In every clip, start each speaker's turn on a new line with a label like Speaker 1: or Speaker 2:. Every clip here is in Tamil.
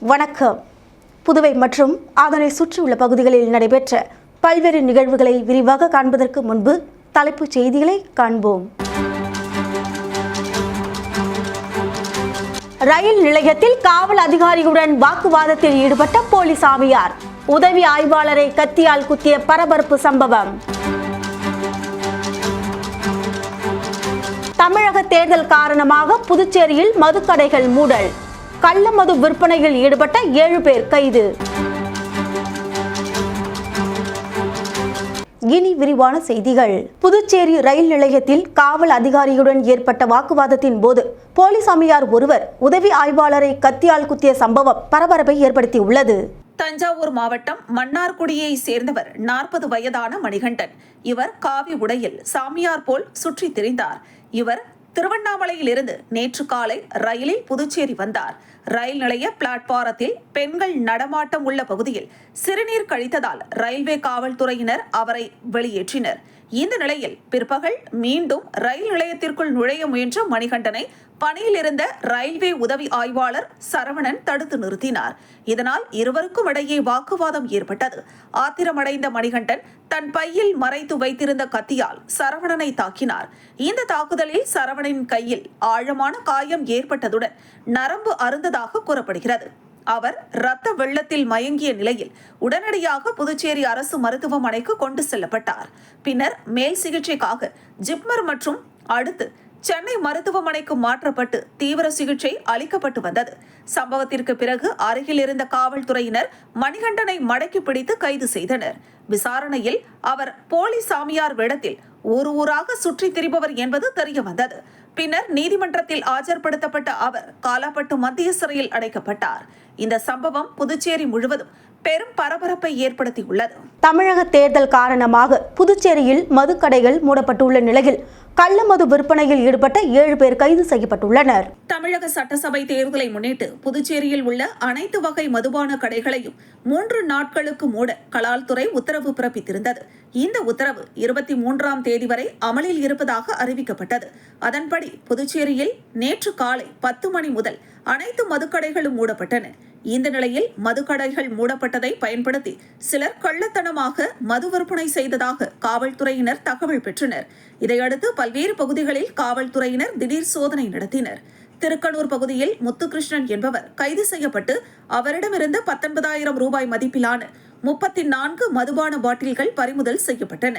Speaker 1: வணக்கம். புதுவை மற்றும் அதனை சுற்றியுள்ள பகுதிகளில் நடைபெற்ற பல்வேறு நிகழ்வுகளை விரிவாக காண்பதற்கு முன்பு தலைப்புச் செய்திகளை காண்போம். ரயில் நிலையத்தில் காவல் அதிகாரியுடன் வாக்குவாதத்தில் ஈடுபட்ட போலீஸ் சாமியார், உதவி ஆய்வாளரை கத்தியால் குத்திய பரபரப்பு சம்பவம். தமிழக தேர்தல் காரணமாக புதுச்சேரியில் மதுக்கடைகள் மூடல், கள்ள மது விற்பனையில் ஈடுபட்ட 7 பேர் கைது. இனி விரிவான செய்திகள். புதுச்சேரி ரயில் நிலையத்தில் காவல் அதிகாரியுடன் ஏற்பட்ட வாக்குவாதத்தின் போது போலீஸ் சாமியார் ஒருவர் உதவி ஆய்வாளரை கத்தியால் குத்திய சம்பவம் பரபரப்பை ஏற்படுத்தியுள்ளது.
Speaker 2: தஞ்சாவூர் மாவட்டம் மன்னார்குடியை சேர்ந்தவர் 40 வயதான மணிகண்டன். இவர் காவி உடையில் சாமியார் போல் சுற்றி திரிந்தார். இவர் திருவண்ணாமலையில் இருந்து நேற்று காலை ரயிலில் புதுச்சேரி வந்தார். ரயில் நிலைய பிளாட்பாரத்தில் பெண்கள் நடமாட்டம் உள்ள பகுதியில் சிறுநீர் கழித்ததால் ரயில்வே காவல்துறையினர் அவரை வெளியேற்றினர். இந்த நிலையில் பிற்பகல் மீண்டும் ரயில் நிலையத்திற்குள் நுழைய முயன்ற மணிகண்டனை பணியில் இருந்த ரயில்வே உதவி ஆய்வாளர் சரவணன் தடுத்து நிறுத்தினார். இதனால் இருவருக்கும் இடையே வாக்குவாதம் ஏற்பட்டது. ஆத்திரமடைந்த மணிகண்டன் தன் பையில் மறைத்து வைத்திருந்த கத்தியால் சரவணனை தாக்கினார். இந்த தாக்குதலில் சரவணனின் கையில் ஆழமான காயம் ஏற்பட்டதுடன் நரம்பு அறுந்ததாக கூறப்படுகிறது. அவர் இரத்த வெள்ளத்தில் மயங்கிய நிலையில் உடனடியாக புதுச்சேரி அரசு மருத்துவமனைக்கு கொண்டு செல்லப்பட்டார். பின்னர் மேல் சிகிச்சைக்காக ஜிப்மர் மற்றும் அடுத்து சென்னை மருத்துவமனைக்கு மாற்றப்பட்டு தீவிர சிகிச்சை அளிக்கப்பட்டு வந்தது. சம்பவத்திற்கு பிறகு அருகில் இருந்த காவல்துறையினர் மணிகண்டனை மடக்கி பிடித்து கைது செய்தனர். விசாரணையில் அவர் போலி சாமியார் வேடத்தில் ஊராக சுற்றி திரிபவர் என்பது தெரிய வந்தது. பின்னர் நீதிமன்றத்தில் ஆஜர்படுத்தப்பட்ட அவர் காலாப்பட்டு மத்திய சிறையில் அடைக்கப்பட்டார். இந்த சம்பவம் புதுச்சேரி முழுவதும் பெரும் பரபரப்பை ஏற்படுத்தியுள்ளது.
Speaker 1: தமிழக தேர்தல் காரணமாக புதுச்சேரியில் மதுக்கடைகள் மூடப்பட்டுள்ள நிலையில் கள்ள மது விற்பனையில் ஈடுபட்ட 7 பேர் கைது செய்யப்பட்டுள்ளனர்.
Speaker 2: தமிழக சட்டசபை தேர்தலை முன்னிட்டு புதுச்சேரியில் உள்ள அனைத்து வகை மதுபான கடைகளையும் 3 நாட்களுக்கு மூட கலால்துறை உத்தரவு பிறப்பித்திருந்தது. இந்த உத்தரவு 23ஆம் தேதி வரை அமலில் இருப்பதாக அறிவிக்கப்பட்டது. அதன்படி புதுச்சேரியில் நேற்று காலை 10 மணி முதல் அனைத்து மதுக்கடைகளும் மூடப்பட்டன. இந்த நிலையில் மதுக்கடைகள் மூடப்பட்டதை பயன்படுத்தி சிலர் கள்ளத்தனமாக மது விற்பனை செய்ததாக காவல்துறையினர் தகவல் பெற்றனர். இதையடுத்து பல்வேறு பகுதிகளில் காவல்துறையினர் திடீர் சோதனை நடத்தினர். திருக்கனூர் பகுதியில் முத்துகிருஷ்ணன் என்பவர் கைது செய்யப்பட்டு அவரிடமிருந்து 19,000 ரூபாய் மதிப்பிலான 34 மதுபான பாட்டில்கள் பறிமுதல் செய்யப்பட்டன.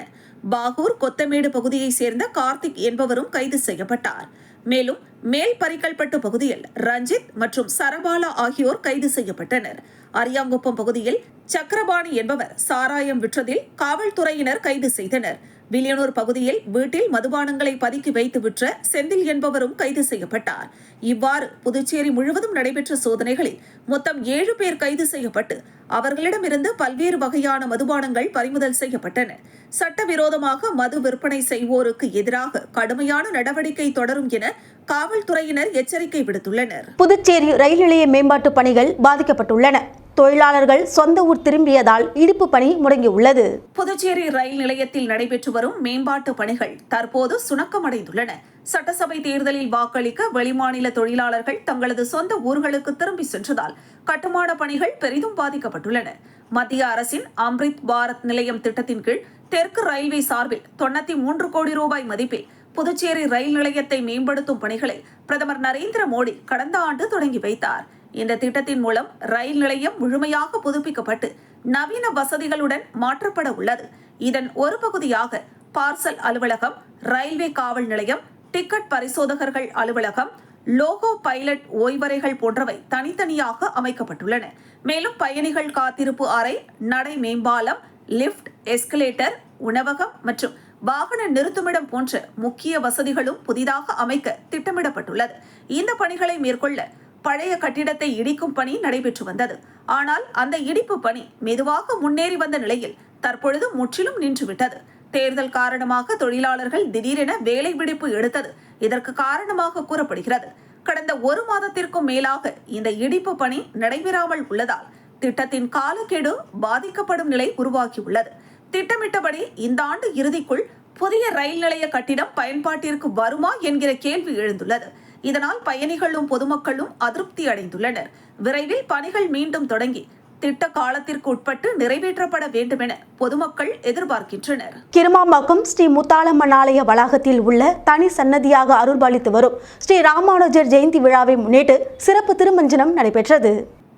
Speaker 2: பாகூர் கொத்தமேடு பகுதியைச் சேர்ந்த கார்த்திக் என்பவரும் கைது செய்யப்பட்டார். மேலும் மேல் பரிக்கல்பட்டு பகுதியில் ரஞ்சித் மற்றும் சரபாலா ஆகியோர் கைது செய்யப்பட்டனர். அரியாங்குப்பம் பகுதியில் சக்கரபாணி என்பவர் சாராயம் விற்றதில் காவல்துறையினர் கைது செய்தனர். வில்லியனூர் பகுதியில் வீட்டில் மதுபானங்களை பதுக்கி வைத்து விற்ற செந்தில் என்பவரும் கைது செய்யப்பட்டார். இவ்வாறு புதுச்சேரி முழுவதும் நடைபெற்ற சோதனைகளில் மொத்தம் 7 பேர் கைது செய்யப்பட்டு அவர்களிடமிருந்து பல்வேறு வகையான மதுபானங்கள் பறிமுதல் செய்யப்பட்டன. சட்டவிரோதமாக மது விற்பனை செய்வோருக்கு எதிராக கடுமையான நடவடிக்கை தொடரும் என காவல்துறையினர் எச்சரிக்கை விடுத்துள்ளனர்.
Speaker 1: புதுச்சேரி ரயில் நிலைய மேம்பாட்டு பணிகள் பாதிக்கப்பட்டுள்ளன. தொழிலாளர்கள் சொந்த ஊர் திரும்பியதால் இடிப்பு பணி முடங்கியுள்ளது.
Speaker 2: புதுச்சேரி ரயில் நிலையத்தில் நடைபெற்று வரும் மேம்பாட்டு பணிகள் தற்போது சுணக்கமடைந்துள்ளன. சட்டசபை தேர்தலில் வாக்களிக்க வெளிமாநில தொழிலாளர்கள் தங்களது சொந்த ஊர்களுக்கு திரும்பி சென்றதால் கட்டுமான பணிகள் பெரிதும் பாதிக்கப்பட்டுள்ளன. மத்திய அரசின் அம்ரித் பாரத் நிலையம் திட்டத்தின் கீழ் தெற்கு ரயில்வே சார்பில் 93 கோடி ரூபாய் மதிப்பில் புதுச்சேரி ரயில் நிலையத்தை மேம்படுத்தும் பணிகளை பிரதமர் நரேந்திர மோடி கடந்த ஆண்டு தொடங்கி வைத்தார். இந்த திட்டத்தின் மூலம் ரயில் நிலையம் முழுமையாக புதுப்பிக்கப்பட்டு நவீன வசதிகளுடன் மாற்றப்பட உள்ளது. இதன் ஒரு பகுதியாக பார்சல் அலுவலகம், ரயில்வே காவல் நிலையம், டிக்கெட் பரிசோதகர்கள் அலுவலகம், லோகோ பைலட் ஓய்வறைகள் போன்றவை தனித்தனியாக அமைக்கப்பட்டுள்ளன. மேலும் பயணிகள் காத்திருப்பு அறை, நடை மேம்பாலம், லிப்ட், எஸ்கலேட்டர், உணவகம் மற்றும் வாகன நிறுத்துமிடம் போன்ற முக்கிய வசதிகளும் புதிதாக அமைக்க திட்டமிடப்பட்டுள்ளது. இந்த பணிகளை மேற்கொள்ள பழைய கட்டிடத்தை இடிக்கும் பணி நடைபெற்று வந்தது. ஆனால் அந்த இடிப்பு பணி மெதுவாக முன்னேறி வந்த நிலையில் தற்பொழுது முற்றிலும் நின்றுவிட்டது. தேர்தல் காரணமாக தொழிலாளர்கள் திடீரென வேலை விடுப்பு எடுத்தது இதற்கு காரணமாக கூறப்படுகிறது. கடந்த 1 மாதத்திற்கும் மேலாக இந்த இடிப்பு பணி நடைபெறாமல் உள்ளதால் திட்டத்தின் காலக்கெடு பாதிக்கப்படும் நிலை உருவாகியுள்ளது. திட்டமிட்டபடி இந்த ஆண்டு இறுதிக்குள் புதிய ரயில் நிலைய கட்டிடம் பயன்பாட்டிற்கு வருமா என்கிற கேள்வி எழுந்துள்ளது. இதனால் பயணிகளும் பொதுமக்களும் அதிருப்தி அடைந்துள்ளனர். விரைவில் பணிகள் மீண்டும் தொடங்கி திட்ட காலத்திற்கு உட்பட்டு நிறைவேற்றப்பட வேண்டும் என பொதுமக்கள் எதிர்பார்க்கின்றனர்.
Speaker 1: கிருமாம்பாக்கம் ஸ்ரீ முத்தாலம்மன் ஆலய வளாகத்தில் உள்ள தனி சன்னதியாக அருள்பாலித்து வரும் ஸ்ரீ ராமானுஜர் ஜெயந்தி விழாவை முன்னிட்டு சிறப்பு திருமஞ்சனம் நடைபெற்றது.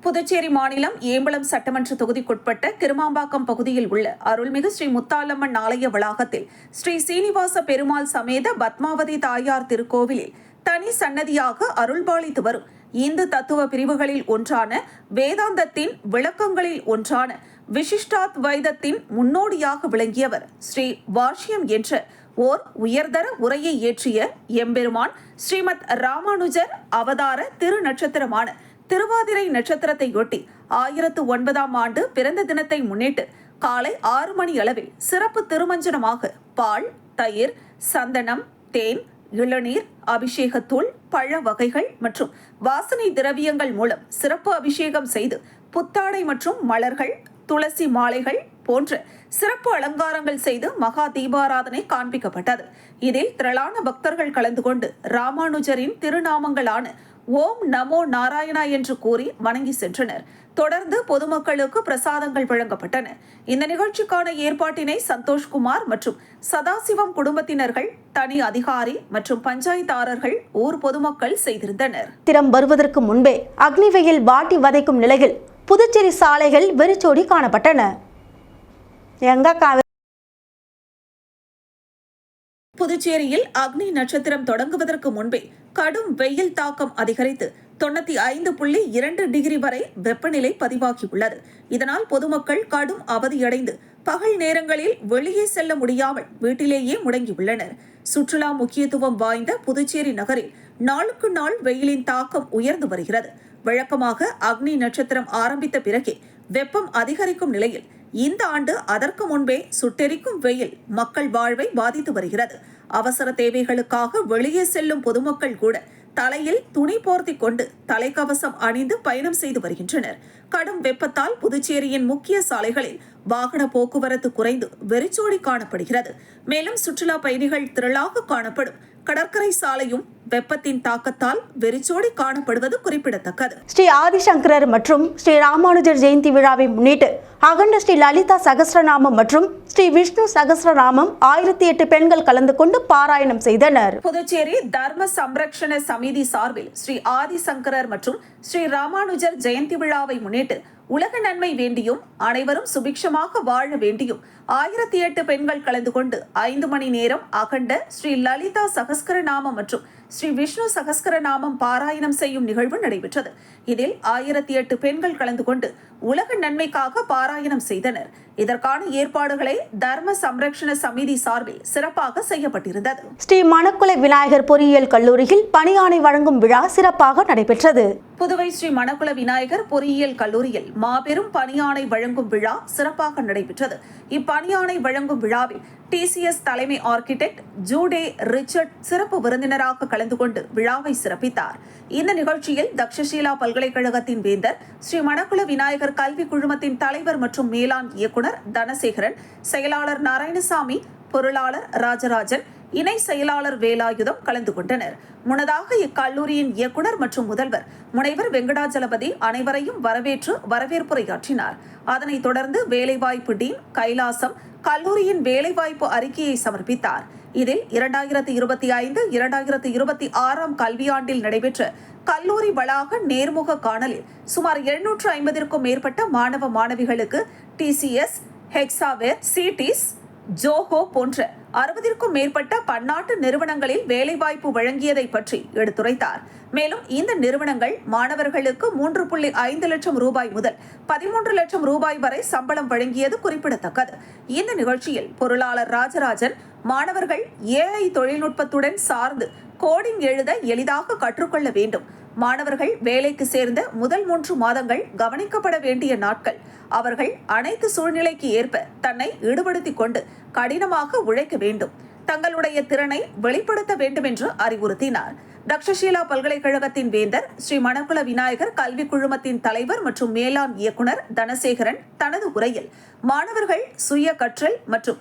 Speaker 2: புதுச்சேரி மாநிலம் ஏம்பலம் சட்டமன்ற தொகுதிக்குட்பட்ட கிருமாம்பாக்கம் பகுதியில் உள்ள அருள்மிகு ஸ்ரீ முத்தாலம்மன் ஆலய வளாகத்தில் ஸ்ரீ சீனிவாச பெருமாள் சமேத பத்மாவதி தாயார் திருக்கோவிலில் தனி சன்னதியாக அருள்பாலித்து வரும் இந்து தத்துவ பிரிவுகளில் ஒன்றான வேதாந்தத்தின் விளக்கங்களில் ஒன்றான விசிஷ்டாத்வைதத்தின் முன்னோடியாக விளங்கியவர் ஸ்ரீ வாஷ்யம் என்ற ஓர் உயர்தர உரையை ஏற்றிய எம்பெருமான் ஸ்ரீமத் ராமானுஜர் அவதார திரு நட்சத்திரமான திருவாதிரை நட்சத்திரத்தையொட்டி 1009ஆம் ஆண்டு பிறந்த தினத்தை முன்னிட்டு காலை 6 மணி அளவில் சிறப்பு திருமஞ்சனமாக பால், தயிர், சந்தனம், தேன், இளநீர், அபிஷேகத்தூள், பழ வகைகள் மற்றும் வாசனை திரவியங்கள் மூலம் சிறப்பு அபிஷேகம் செய்து புத்தாடை மற்றும் மலர்கள், துளசி மாலைகள் போன்ற சிறப்பு அலங்காரங்கள் செய்து மகா தீபாராதனை காண்பிக்கப்பட்டது. இதில் திரளான பக்தர்கள் கலந்து கொண்டு ராமானுஜரின் திருநாமங்களான ஓம் நமோ நாராயணா என்று கூறி வணங்கி சென்றனர். தொடர்ந்து பொதுமக்களுக்கு பிரசாதங்கள் வழங்கப்பட்டன. இந்த நிகழ்ச்சிக்கான ஏற்பாட்டினை சந்தோஷ்குமார் மற்றும் சதாசிவம் குடும்பத்தினர்கள், தனி அதிகாரி மற்றும் பஞ்சாயத்தாரர்கள், ஊர் பொதுமக்கள் செய்திருந்தனர்.
Speaker 1: திறம் வருவதற்கு முன்பே அக்னி வெயில் வாட்டி வதைக்கும் நிலையில் புதுச்சேரி சாலைகள் வெறிச்சோடி காணப்பட்டன.
Speaker 2: புதுச்சேரியில் அக்னி நட்சத்திரம் தொடங்குவதற்கு முன்பே கடும் வெயில் தாக்கம் அதிகரித்து 95.2 டிகிரி வரை வெப்பநிலை பதிவாகியுள்ளது. இதனால் பொதுமக்கள் கடும் அவதியடைந்து பகல் நேரங்களில் வெளியே செல்ல முடியாமல் வீட்டிலேயே முடங்கியுள்ளனர். சுற்றுலா முக்கியத்துவம் வாய்ந்த புதுச்சேரி நகரில் நாளுக்கு நாள் வெயிலின் தாக்கம் உயர்ந்து வருகிறது. வழக்கமாக அக்னி நட்சத்திரம் ஆரம்பித்த பிறகே வெப்பம் அதிகரிக்கும் நிலையில் இந்த ஆண்டு அதற்கு முன்பே சுட்டெரிக்கும் வெயில் மக்கள் வாழ்வை பாதித்து வருகிறது. அவசர தேவைகளுக்காக வெளியே செல்லும் பொதுமக்கள் கூட தலையில் துணி போர்த்தி கொண்டு தலைக்கவசம் அணிந்து பயணம் செய்து வருகின்றனர். கடும் வெப்பத்தால் புதுச்சேரியின் முக்கிய சாலைகளில் வாகன போக்குவரத்து குறைந்து வெறிச்சோடி காணப்படுகிறது. மேலும் சுற்றுலா பயணிகள் திரளாக காணப்படும் கடற்கரை சாலையும் வெப்பத்தின் தாக்கத்தால் வெறிச்சோடி காணப்படுவது குறிப்பிடத்தக்கது.
Speaker 1: ஸ்ரீ ஆதிசங்கரர் மற்றும் ஸ்ரீ ராமானுஜர் ஜெயந்தி விழாவை முன்னிட்டு அகண்ட ஸ்ரீ லலிதா சகஸ்ரநாமம் மற்றும் ஸ்ரீ விஷ்ணு சகஸ்ரநாமம் 1008 பெண்கள் கலந்து கொண்டு பாராயணம் செய்தனர்.
Speaker 2: புதுச்சேரி தர்ம சம்ரக்ஷண சமிதி சார்பில் ஸ்ரீ ஆதிசங்கரர் மற்றும் ஸ்ரீ ராமானுஜர் ஜெயந்தி விழாவை முன்னிட்டு உலக நன்மை வேண்டியும் அனைவரும் சுபிக்ஷமாக வாழ வேண்டியும் 1008 பெண்கள் கலந்து கொண்டு 5 மணி நேரம் அகண்ட ஸ்ரீ லலிதா சகஸ்கரநாமம் மற்றும் ஸ்ரீ விஷ்ணு சகஸ்கரநாமம் பாராயணம் செய்யும் நிகழ்வு நடைபெற்றது. இதில் 1008 பெண்கள் கலந்து கொண்டு உலக நன்மைக்காக பாராயணம் செய்தனர். இதற்கான ஏற்பாடுகளை தர்ம சம்ரக்ஷண சமிதி சார்பில் சிறப்பாக செய்யப்பட்டிருந்தது.
Speaker 1: ஸ்ரீ மணக்குள விநாயகர் பொறியியல் கல்லூரியில் பணியாணை வழங்கும் விழா சிறப்பாக நடைபெற்றது.
Speaker 2: புதுவை ஸ்ரீ மணக்குள விநாயகர் பொறியியல் கல்லூரியில் மாபெரும் பணியாணை வழங்கும் விழா சிறப்பாக நடைபெற்றது. இப்பணியாணை வழங்கும் விழாவில் TCS தலைமை ஆர்கிடெக்ட் ஜூடே ரிச்சர்ட் சிறப்பு விருந்தினராக கலந்து கொண்டு விழாவை சிறப்பித்தார். இந்த நிகழ்ச்சியில் தக்ஷசீலா பல்கலைக்கழகத்தின் வேந்தர், ஸ்ரீ மணக்குள விநாயகர் கல்வி குழுமத்தின் தலைவர் மற்றும் மேலாண் இயக்குனர் தனசேகரன், செயலாளர் நாராயணசாமி, பொருளாளர் ராஜராஜன், இணை செயலாளர் வேலாயுதம் கலந்து கொண்டனர். முன்னதாக இக்கல்லூரியின் இயக்குனர் மற்றும் முதல்வர் முனைவர் வெங்கடாஜலபதி அனைவரையும் வரவேற்று வரவேற்புரையாற்றினார். அதனைத் தொடர்ந்து வேலைவாய்ப்பு டீன் கைலாசம் கல்லூரியின் வேலைவாய்ப்பு அறிக்கையை சமர்ப்பித்தார். இதில் 2025-2026 கல்வியாண்டில் நடைபெற்ற கல்லூரி வளாக நேர்முக காணலில் சுமார் 750க்கும் மேற்பட்ட மாணவ மாணவிகளுக்கு TCS, ஹெக்ஸாவேர், சிடிஸ், ஜோஹோ போன்ற 60க்கும் மேற்பட்ட பன்னாட்டு நிறுவனங்களில் வேலைவாய்ப்பு வழங்கியதை பற்றி எடுத்துரைத்தார். மேலும் இந்த நிறுவனங்கள் மாணவர்களுக்கு 3.5 லட்சம் ரூபாய் முதல் 13 லட்சம் ரூபாய் வரை சம்பளம் வழங்கியது குறிப்பிடத்தக்கது. இந்த நிகழ்ச்சியில் பொருளாளர் ராஜராஜன் மாணவர்கள் AI தொழில்நுட்பத்துடன் சார்ந்து கோடிங் எழுத எளிதாக கற்றுக்கொள்ள வேண்டும். மாணவர்கள் வேலைக்கு சேர்ந்த முதல் 3 மாதங்கள் கவனிக்கப்பட வேண்டிய நாட்கள். அவர்கள் அனைத்து சூழ்நிலைக்கு ஏற்ப தன்னை ஈடுபடுத்திக் கொண்டு கடினமாக உழைக்க வேண்டும். தங்களுடைய திறனை வெளிப்படுத்த வேண்டும் என்று அறிவுறுத்தினார். தக்ஷசீலா பல்கலைக்கழகத்தின் வேந்தர், ஸ்ரீ மணக்குள விநாயகர் கல்வி குழுமத்தின் தலைவர் மற்றும் மேலாண் இயக்குனர் தனசேகரன் தனது உரையில் மாணவர்கள் சுய கற்றல் மற்றும்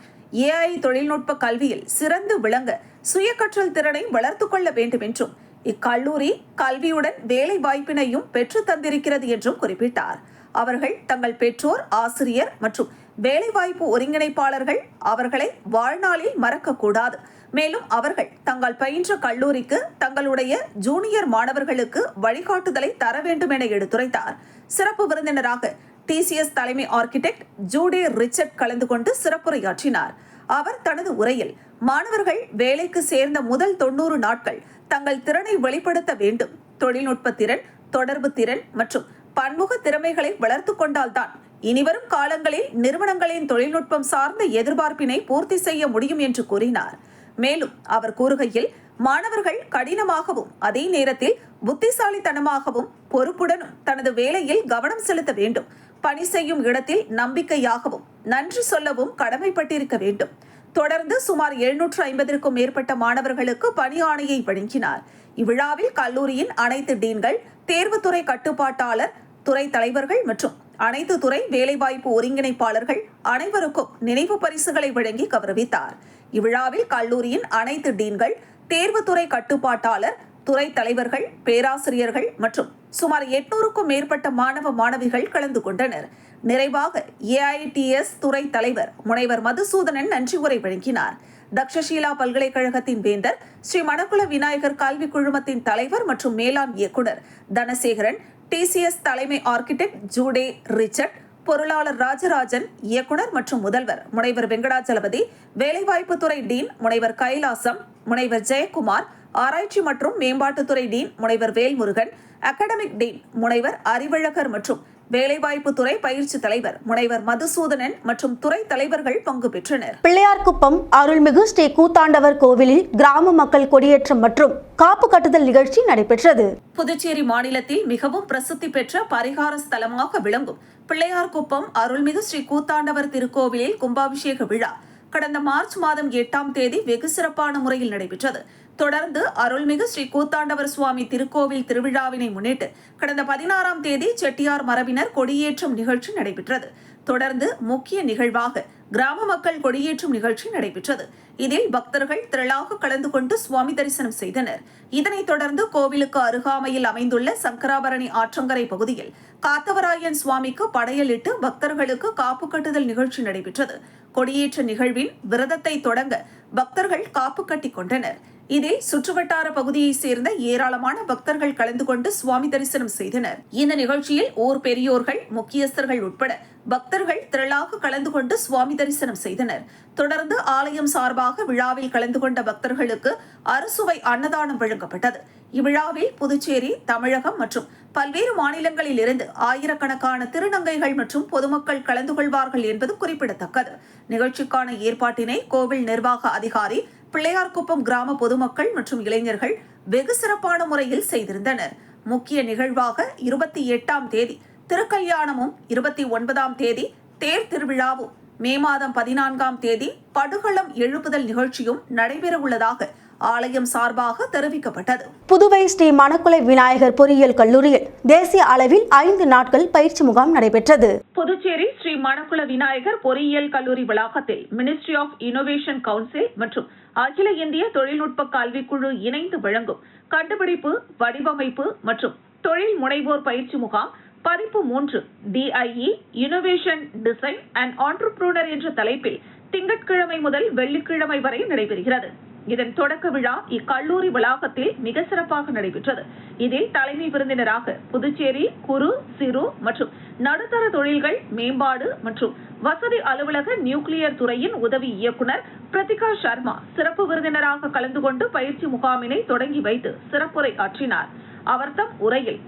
Speaker 2: AI தொழில்நுட்ப கல்வியில் சிறந்து விளங்க சுய கற்றல் திறனை வளர்த்துக் கொள்ள வேண்டும் என்றும் இக்கல்லூரி கல்வியுடன் வேலை வாய்ப்பினையும் பெற்று தந்திருக்கிறது என்றும் குறிப்பிட்டார். அவர்கள் தங்கள் பெற்றோர், ஆசிரியர் மற்றும் வேலைவாய்ப்பு ஒருங்கிணைப்பாளர்கள் அவர்களை வாழ்நாளில் மறக்கக்கூடாது. மேலும் அவர்கள் தங்கள் பயின்ற கல்லூரிக்கு தங்களுடைய ஜூனியர் மாணவர்களுக்கு வழிகாட்டுதலை தர வேண்டும் என எடுத்துரைத்தார். சிறப்பு விருந்தினராக டிசிஎஸ் தலைமை ஆர்கிடெக்ட் ஜூடே ரிச்சர்ட் கலந்து கொண்டு சிறப்புரையாற்றினார். அவர் தனது உரையில் மாணவர்கள் வேலைக்கு சேர்ந்த முதல் 90 நாட்கள் தங்கள் திறனை வெளிப்படுத்த வேண்டும். தொழில்நுட்ப திறன், தொடர்பு திறன் மற்றும் பன்முக திறமைகளை வளர்த்து கொண்டால்தான் இனிவரும் காலங்களில் நிறுவனங்களின் தொழில்நுட்பம் சார்ந்த எதிர்பார்ப்பினை பூர்த்தி செய்ய முடியும் என்று கூறினார். மேலும் அவர் கூறுகையில், மாணவர்கள் கடினமாகவும் அதே நேரத்தில் புத்திசாலித்தனமாகவும் பொறுப்புடனும் தனது வேலையில் கவனம் செலுத்த வேண்டும். பணி செய்யும் இடத்தில் நம்பிக்கையாகவும் நன்றி சொல்லவும் கடமைப்பட்டிருக்க வேண்டும். தொடர்ந்து சுமார் 750க்கும் மேற்பட்ட மாணவர்களுக்கு பணி ஆணையை வழங்கினார். இவ்விழாவில் கல்லூரியின் அனைத்து டீன்கள், தேர்வுத்துறை கட்டுப்பாட்டாளர், துறை தலைவர்கள் மற்றும் அனைத்து துறை வேலைவாய்ப்பு ஒருங்கிணைப்பாளர்கள் அனைவருக்கும் நினைவு பரிசுகளை வழங்கி கௌரவித்தார். இவ்விழாவில் கல்லூரியின் அனைத்து டீன்கள், தேர்வுத்துறை கட்டுப்பாட்டாளர், துறை தலைவர்கள், பேராசிரியர்கள் மற்றும் சுமார் 800க்கும் மேற்பட்ட மாணவ மாணவிகள் கலந்து கொண்டனர். நிறைவாக ஏஐடிஎஸ் துறை தலைவர் முனைவர் மதுசூதனன் நன்றி உரை வழங்கினார். தக்ஷஷீலா பல்கலைக்கழகத்தின் வேந்தர், ஸ்ரீ மணக்குள விநாயகர் கல்வி குழுமத்தின் தலைவர் மற்றும் மேலாண் இயக்குனர் தனசேகரன், டிசிஎஸ் தலைமை ஆர்கிடெக்ட் ஜூடே ரிச்சர்ட், பொருளாளர் ராஜராஜன், இயக்குனர் மற்றும் முதல்வர் முனைவர் வெங்கடாச்சலபதி, வேலைவாய்ப்புத்துறை டீன் முனைவர் கைலாசம், முனைவர் ஜெயக்குமார், ஆராய்ச்சி மற்றும் மேம்பாட்டுத்துறை டீன் முனைவர் வேல்முருகன், அகாடமிக் டீன் முனைவர் அறிவழகர் மற்றும் வேலைவாய்ப்புத்துறை பயிற்சி தலைவர் முனைவர் மதுசூதனன் மற்றும் துறை தலைவர்கள் பங்கு பெற்றனர்.
Speaker 1: பிள்ளையார்குப்பம் அருள்மிகு ஸ்ரீ கூத்தாண்டவர் கோவிலில் கிராம மக்கள் கொடியேற்றம் மற்றும் காப்பு கட்டுதல் நிகழ்ச்சி நடைபெற்றது.
Speaker 2: புதுச்சேரி மாநிலத்தில் மிகவும் பிரசித்தி பெற்ற பரிகார ஸ்தலமாக விளங்கும் பிள்ளையார்குப்பம் அருள்மிகு ஸ்ரீ கூத்தாண்டவர் திருக்கோவிலில் கும்பாபிஷேக விழா கடந்த மார்ச் மாதம் 8ஆம் தேதி வெகு சிறப்பான முறையில் நடைபெற்றது. தொடர்ந்து அருள்மிகு ஸ்ரீ கூத்தாண்டவர் சுவாமி திருக்கோவில் திருவிழாவினை முன்னிட்டு கடந்த 16ஆம் தேதி செட்டியார் மரபினர் கொடியேற்றும் நிகழ்ச்சி நடைபெற்றது. தொடர்ந்து முக்கிய நிகழ்வாக கிராம மக்கள் கொடியேற்றும் நிகழ்ச்சி நடைபெற்றது. இதில் பக்தர்கள் திரளாக கலந்து கொண்டு சுவாமி தரிசனம் செய்தனர். இதனைத் தொடர்ந்து கோவிலுக்கு அருகாமையில் அமைந்துள்ள சங்கராபரணி ஆற்றங்கரை பகுதியில் காத்தவராயன் சுவாமிக்கு படையலிட்டு பக்தர்களுக்கு காப்பு கட்டுதல் நிகழ்ச்சி நடைபெற்றது. கொடியேற்ற நிகழ்வின் விரதத்தை தொடங்க பக்தர்கள் காப்பு கட்டிக் கொண்டனர். இதில் சுற்றுவட்டார பகுதியைச் சேர்ந்த ஏராளமான பக்தர்கள் கலந்து கொண்டு சுவாமி தரிசனம் செய்தனர். இந்த நிகழ்ச்சியில் ஊர் பெரியோர்கள், முக்கியஸ்தர்கள் உட்பட பக்தர்கள் திரளாக கலந்து கொண்டு சுவாமி தரிசனம் செய்தனர். தொடர்ந்து ஆலயம் சார்பாக விழாவில் கலந்து கொண்ட பக்தர்களுக்கு அறுசுவை அன்னதானம் வழங்கப்பட்டது. இவ்விழாவில் புதுச்சேரி, தமிழகம் மற்றும் பல்வேறு மாநிலங்களில் இருந்து ஆயிரக்கணக்கான திருநங்கைகள் மற்றும் பொதுமக்கள் கலந்து கொள்வார்கள் என்பது குறிப்பிடத்தக்கது. நிகழ்ச்சிக்கான ஏற்பாட்டினை கோவில் நிர்வாக அதிகாரி, பிள்ளையார்குப்பம் கிராம பொதுமக்கள் மற்றும் இளைஞர்கள் வெகு சிறப்பான முறையில் செய்திருந்தனர். முக்கிய நிகழ்வாக 28ஆம் தேதி திருக்கல்யாணமும், 29ஆம் தேதி தேர் திருவிழாவும், மே மாதம் 14ஆம் தேதி படுகளம் எழுப்புதல் நிகழ்ச்சியும் நடைபெற உள்ளதாக ஆலயம் சார்பாக தெரிவிக்கப்பட்டது.
Speaker 1: புதுவை ஸ்ரீ மணக்குள விநாயகர் பொறியியல் கல்லூரியில் தேசிய அளவில் 5 நாட்கள் பயிற்சி முகாம் நடைபெற்றது.
Speaker 2: புதுச்சேரி ஸ்ரீ மணக்குள விநாயகர் பொறியியல் கல்லூரி வளாகத்தில் மினிஸ்ட்ரி ஆஃப் இன்னோவேஷன் கவுன்சில் மற்றும் அகில இந்திய தொழில்நுட்ப கல்விக்குழு இணைந்து வழங்கும் கண்டுபிடிப்பு, வடிவமைப்பு மற்றும் தொழில் முனைவோர் பயிற்சி முகாம் பதிப்பு 3 DIE innovation design and entrepreneur என்ற தலைப்பில் திங்கட்கிழமை முதல் வெள்ளிக்கிழமை வரை நடைபெறுகிறது. இதன் தொடக்க விழா இக்கல்லூரி வளாகத்தில் மிக சிறப்பாக நடைபெற்றது. இதில் தலைமை விருந்தினராக புதுச்சேரி குறு, சிறு மற்றும் நடுத்தர தொழில்கள் மேம்பாடு மற்றும் வசதி அலுவலக நியூக்ளியர் துறையின் உதவி இயக்குனர் பிரதிகா சர்மா சிறப்பு விருந்தினராக கலந்து கொண்டு பயிற்சி முகாமினை தொடங்கி வைத்து சிறப்புரை ஆற்றினார். அவர் தம் உரையில்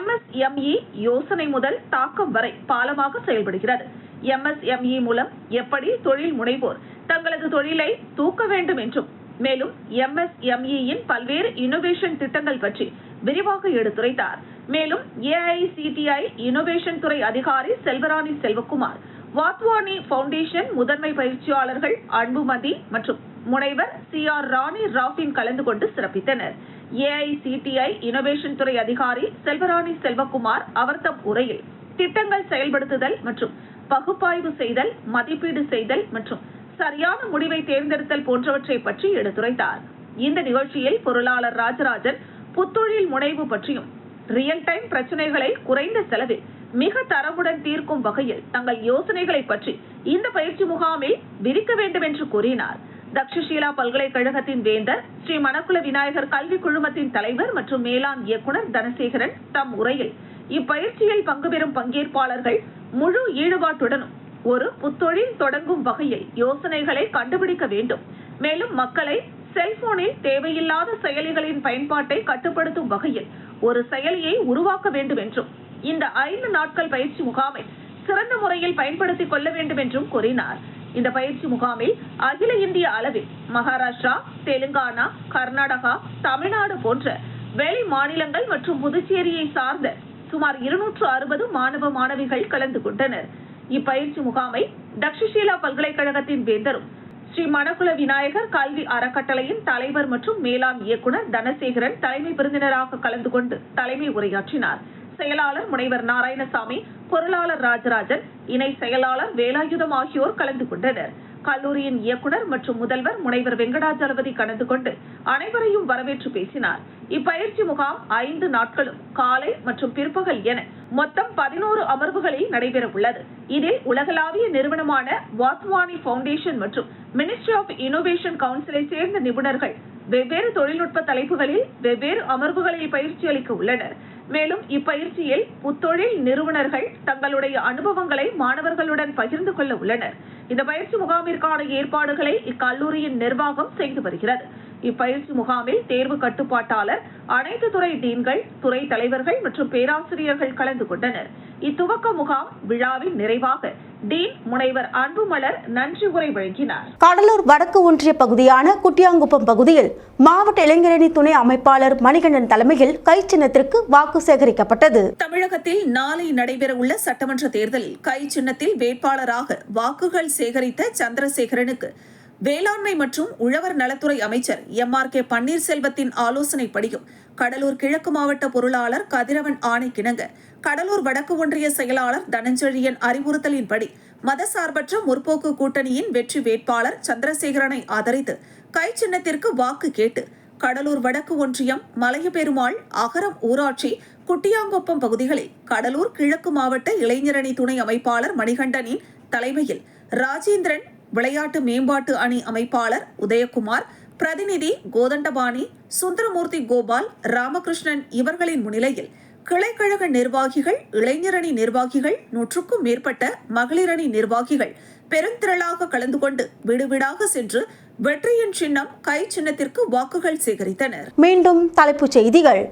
Speaker 2: MSME யோசனை முதல் தாக்கம் வரை பாலமாக செயல்படுகிறது. MSME மூலம் எப்படி தொழில் முனைவோர் தங்களது தொழிலை தூக்க வேண்டும் என்றும், மேலும் MSME-யின் பல்வேறு இன்னோவேஷன் திட்டங்கள் பற்றி விரிவாக எடுத்துரைத்தார். மேலும் AICTI இன்னோவேஷன் துறை அதிகாரி செல்வராணி செல்வகுமார், வாத்வானி பவுண்டேஷன் முதன்மை பயிற்சியாளர்கள் அன்புமதி மற்றும் முனைவர் CR ராணி ராஃபின் கலந்து கொண்டு சிறப்பித்தனர். AICTI இன்னோவேஷன் துறை அதிகாரி செல்வராணி செல்வகுமார் அவர் தம் உரையில் திட்டங்கள் செயல்படுத்துதல் மற்றும் பகுப்பாய்வு செய்தல், மதிப்பீடு செய்தல் மற்றும் சரியான முடிவை தேர்ந்தெடுத்தல் போன்றவற்றை பற்றி எடுத்துரைத்தார். இந்த நிகழ்ச்சியில் பொருளாளர் ராஜராஜன், புத்தொழில் முனைவு பற்றியும் ரியல் டைம் பிரச்சனைகளை குறைந்த செலவில் மிக தரமுடன் தீர்க்கும் வகையில் தங்கள் யோசனைகளை பற்றி இந்த பயிற்சி முகாமில் விரிக்க வேண்டும் என்று கூறினார். தக்ஷஷீலா பல்கலைக்கழகத்தின் வேந்தர் ஸ்ரீ மணக்குள விநாயகர் கல்வி குழுமத்தின் தலைவர் மற்றும் மேலாண் இயக்குனர் தனசேகரன் தம் உரையில் இப்பயிற்சியில் பங்குபெறும் பங்கேற்பாளர்கள் முழு ஈடுபாட்டுடனும் ஒரு புத்தொழில் தொடங்கும் வகையில் யோசனைகளை கண்டுபிடிக்க வேண்டும். மேலும் மக்களை செல்போனில் தேவையில்லாத செயலிகளின் பயன்பாட்டை கட்டுப்படுத்தும் வகையில் ஒரு செயலியை உருவாக்க வேண்டும் என்றும் இந்த 5 நாட்கள் பயிற்சி முகாமை சிறந்த முறையில் பயன்படுத்திக் கொள்ள வேண்டும் என்றும் கூறினார். இந்த பயிற்சி முகாமில் அகில இந்திய அளவில் மகாராஷ்டிரா, தெலுங்கானா, கர்நாடகா, தமிழ்நாடு போன்ற வெளி மாநிலங்கள் மற்றும் புதுச்சேரியை சார்ந்த சுமார் 260 மாணவ மாணவிகள் கலந்து கொண்டனர். இப்பயிற்சி முகாமை தக்ஷஷீலா பல்கலைக்கழகத்தின் வேந்தரும் ஸ்ரீ மணக்குள விநாயகர் கல்வி அறக்கட்டளையின் தலைவர் மற்றும் மேலாண் இயக்குனர் தனசேகரன் தலைமை விருந்தினராக கலந்து கொண்டு தலைமை உரையாற்றினார். செயலாளர் முனைவர் நாராயணசாமி, பொருளாளர் ராஜராஜன், இணை செயலாளர் வேலாயுதம் ஆகியோர் கலந்து கொண்டனர். கல்லூரியின் இயக்குனர் மற்றும் முதல்வர் முனைவர் வெங்கடாஜலபதி கலந்து கொண்டு அனைவரையும் வரவேற்று பேசினார். இப்பயிற்சி முகாம் 5 நாட்களும் காலை மற்றும் பிற்பகல் என மொத்தம் 11 அமர்வுகளில் நடைபெற உள்ளது. இதில் உலகளாவிய நிறுவனமான வாத்வானி பவுண்டேஷன் மற்றும் மினிஸ்ட்ரி ஆஃப் இன்னோவேஷன் கவுன்சிலை சேர்ந்த நிபுணர்கள் வெவ்வேறு தொழில்நுட்ப தலைப்புகளில் வெவ்வேறு அமர்வுகளில் பயிற்சி அளிக்க உள்ளனர். மேலும் இப்பயிற்சியில் புத்தொழில் நிறுவனர்கள் தங்களுடைய அனுபவங்களை மாணவர்களுடன் பகிர்ந்து கொள்ள உள்ளனர். இந்த பயிற்சி முகாமிற்கான ஏற்பாடுகளை இக்கல்லூரியின் நிர்வாகம் செய்து வருகிறது. இப்பயிற்சி முகாமில் தேர்வு கட்டுப்பாட்டாளர், அனைத்து துறை டீன்கள், துறை தலைவர்கள் மற்றும் பேராசிரியர்கள் கலந்து கொண்டனர். இத்துவக்க முகாம் விழாவின் நிறைவாக டீன் முனைவர் அன்புமலர் நன்றி உரை வழங்கினார்.
Speaker 1: கடலூர் வடக்கு ஒன்றிய பகுதியான குட்டியாங்குப்பம் பகுதியில் மாவட்ட இளைஞரணி துணை அமைப்பாளர் மணிகண்டன் தலைமையில் கை சின்னத்திற்கு வாக்கு சேகரிக்கப்பட்டது.
Speaker 2: தமிழகத்தில் நாளை நடைபெறவுள்ள சட்டமன்ற தேர்தலில் கை சின்னத்தில் வேட்பாளராக வாக்குகள் சேகரித்த சந்திரசேகரனுக்கு வேளாண்மை மற்றும் உழவர் நலத்துறை அமைச்சர் MRK பன்னீர்செல்வத்தின் ஆலோசனைப்படியும் கடலூர் கிழக்கு மாவட்ட பொருளாளர் கதிரவன் ஆணைக்கிணங்க கடலூர் வடக்கு ஒன்றிய செயலாளர் தனஞ்செழியன் அறிவுறுத்தலின்படி மதசார்பற்ற முற்போக்கு கூட்டணியின் வெற்றி வேட்பாளர் சந்திரசேகரனை ஆதரித்து கை சின்னத்திற்கு வாக்கு கேட்டு கடலூர் வடக்கு ஒன்றியம் மலையபெருமாள், அகரம் ஊராட்சி, குட்டியாங்குப்பம் பகுதிகளில் கடலூர் கிழக்கு மாவட்ட இளைஞரணி துணை அமைப்பாளர் மணிகண்டனின் தலைமையில் ராஜேந்திரன், விளையாட்டு மேம்பாட்டு அணி அமைப்பாளர் உதயகுமார், பிரதிநிதி கோதண்டபாணி, சுந்தரமூர்த்தி கோபால், ராமகிருஷ்ணன் இவர்களின் முன்னிலையில் கிளைக்கழக நிர்வாகிகள், இளைஞரணி நிர்வாகிகள், 100க்கும் மேற்பட்ட மகளிரணி நிர்வாகிகள் பெருந்திரளாக கலந்து கொண்டு வீடு வீடாக சென்று வெற்றியின் சின்னம் கை சின்னத்திற்கு வாக்குகள் சேகரித்தனர்.
Speaker 1: மீண்டும் தலைப்புச் செய்திகள்.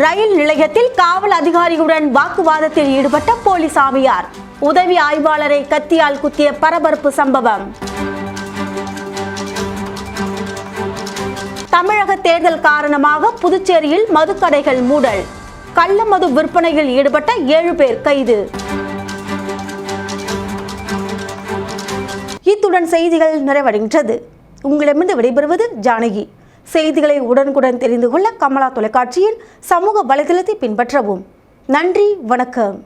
Speaker 1: ரயில் நிலையத்தில் காவல் அதிகாரியுடன் வாக்குவாதத்தில் ஈடுபட்ட போலீஸ் சாமியார், உதவி ஆய்வாளரை கத்தியால் குத்திய பரபரப்பு சம்பவம். தமிழக தேர்தல் காரணமாக புதுச்சேரியில் மதுக்கடைகள் மூடல், கள்ள மது விற்பனையில் ஈடுபட்ட 7 பேர் கைது. இத்துடன் செய்திகள் நிறைவடைகின்றது. உங்களிடமிருந்து விடைபெறுவது ஜானகி. செய்திகளை உடனுக்குடன் தெரிந்து கொள்ள கமலா தொலைக்காட்சியின் சமூக வலைதளத்தை பின்பற்றவும். நன்றி, வணக்கம்.